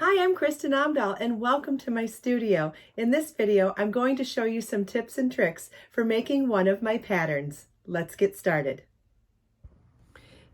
Hi, I'm Kristin Omdahl and welcome to my studio. In this video, I'm going to show you some tips and tricks for making one of my patterns. Let's get started.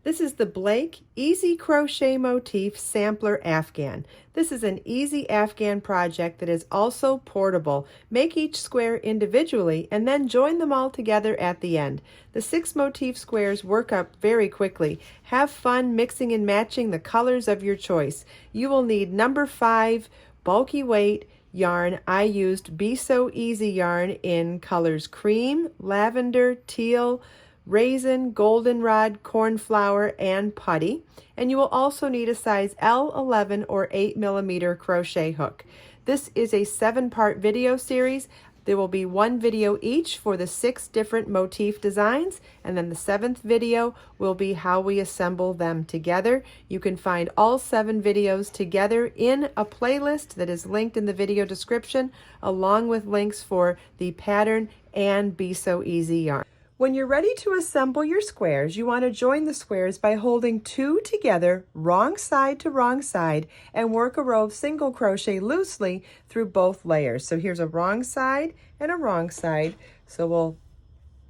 This is the Blake Easy Crochet Motif Sampler Afghan. This is an easy Afghan project that is also portable. Make each square individually and then join them all together at the end. The 6 motif squares work up very quickly. Have fun mixing and matching the colors of your choice. You will need number 5 bulky weight yarn. I used Be So Easy yarn in colors cream, lavender, teal, raisin, goldenrod, cornflower, and putty. And you will also need a size L11 or 8mm crochet hook. This is a 7-part video series. There will be 1 video each for the 6 different motif designs, and then the 7th video will be how we assemble them together. You can find all 7 videos together in a playlist that is linked in the video description, along with links for the pattern and Be So Easy yarn. When you're ready to assemble your squares, you want to join the squares by holding 2 together, wrong side to wrong side, and work a row of single crochet loosely through both layers. So here's a wrong side and a wrong side. So we'll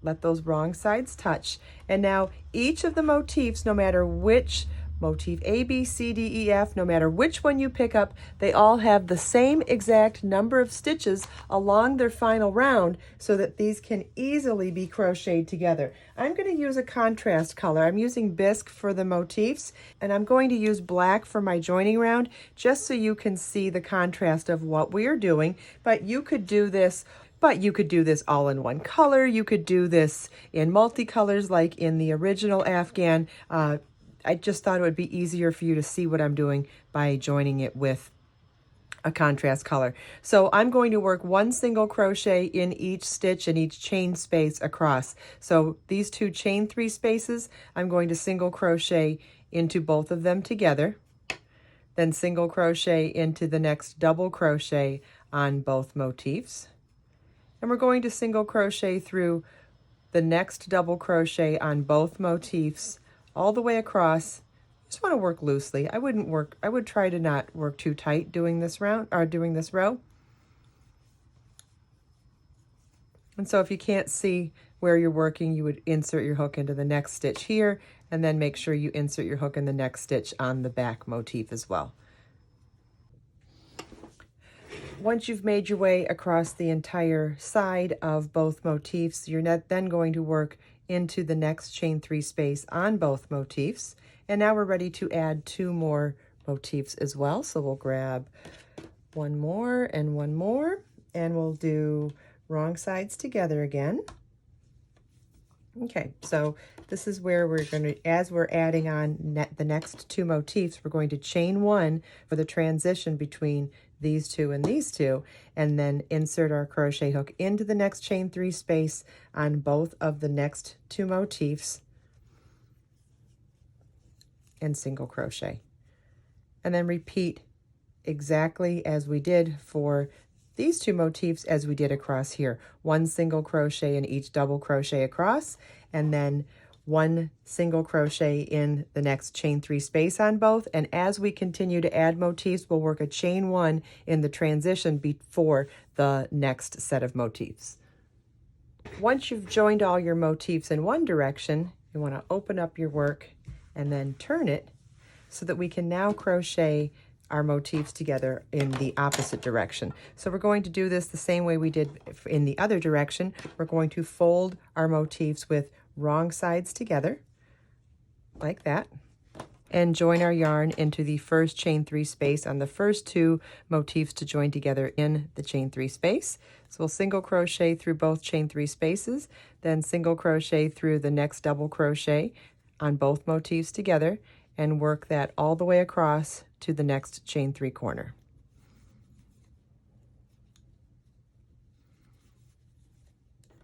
let those wrong sides touch. And now each of the motifs, no matter which motif A, B, C, D, E, F, no matter which one you pick up, they all have the same exact number of stitches along their final round so that these can easily be crocheted together. I'm going to use a contrast color. I'm using bisque for the motifs, and I'm going to use black for my joining round just so you can see the contrast of what we are doing. But you could do this all in one color. You could do this in multicolors like in the original Afghan. I just thought it would be easier for you to see what I'm doing by joining it with a contrast color. So I'm going to work 1 single crochet in each stitch and each chain space across. So these 2 chain 3 spaces, I'm going to single crochet into both of them together, then single crochet into the next double crochet on both motifs. And we're going to single crochet through the next double crochet on both motifs all the way across. Just want to work loosely. I would try to not work too tight doing this round or doing this row. And so if you can't see where you're working, you would insert your hook into the next stitch here, and then make sure you insert your hook in the next stitch on the back motif as well. Once you've made your way across the entire side of both motifs, you're then going to work into the next chain 3 space on both motifs. And now we're ready to add 2 more motifs as well. So we'll grab 1 more, and we'll do wrong sides together again. Okay, so this is where we're going to, as we're adding on the next 2 motifs, we're going to chain 1 for the transition between these 2 and these 2, and then insert our crochet hook into the next chain 3 space on both of the next 2 motifs and single crochet. And then repeat exactly as we did for these 2 motifs as we did across here. 1 single crochet in each double crochet across, and then 1 single crochet in the next chain 3 space on both. And as we continue to add motifs, we'll work a chain 1 in the transition before the next set of motifs. Once you've joined all your motifs in one direction, you want to open up your work and then turn it so that we can now crochet our motifs together in the opposite direction. So we're going to do this the same way we did in the other direction. We're going to fold our motifs with wrong sides together, like that, and join our yarn into the first chain 3 space on the first 2 motifs to join together in the chain 3 space. So we'll single crochet through both chain 3 spaces, then single crochet through the next double crochet on both motifs together, and work that all the way across to the next chain 3 corner.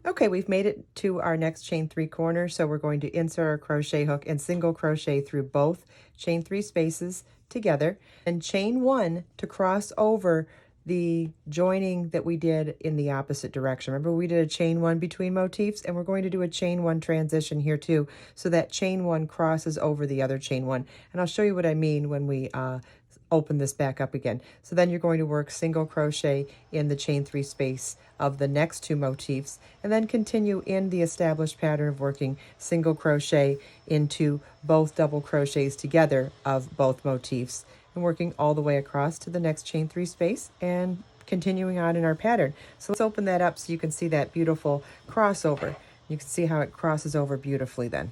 Okay, we've made it to our next chain 3 corner, so we're going to insert our crochet hook and single crochet through both chain 3 spaces together, and chain 1 to cross over the joining that we did in the opposite direction. Remember, we did a chain 1 between motifs, and we're going to do a chain 1 transition here too, so that chain 1 crosses over the other chain 1. And I'll show you what I mean when we open this back up again. So then you're going to work single crochet in the chain 3 space of the next 2 motifs, and then continue in the established pattern of working single crochet into both double crochets together of both motifs, and working all the way across to the next chain 3 space and continuing on in our pattern. So let's open that up so you can see that beautiful crossover. You can see how it crosses over beautifully then.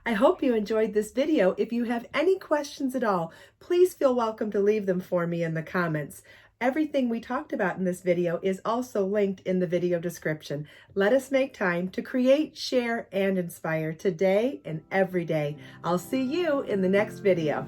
I hope you enjoyed this video. If you have any questions at all, please feel welcome to leave them for me in the comments. Everything we talked about in this video is also linked in the video description. Let us make time to create, share, and inspire today and every day. I'll see you in the next video.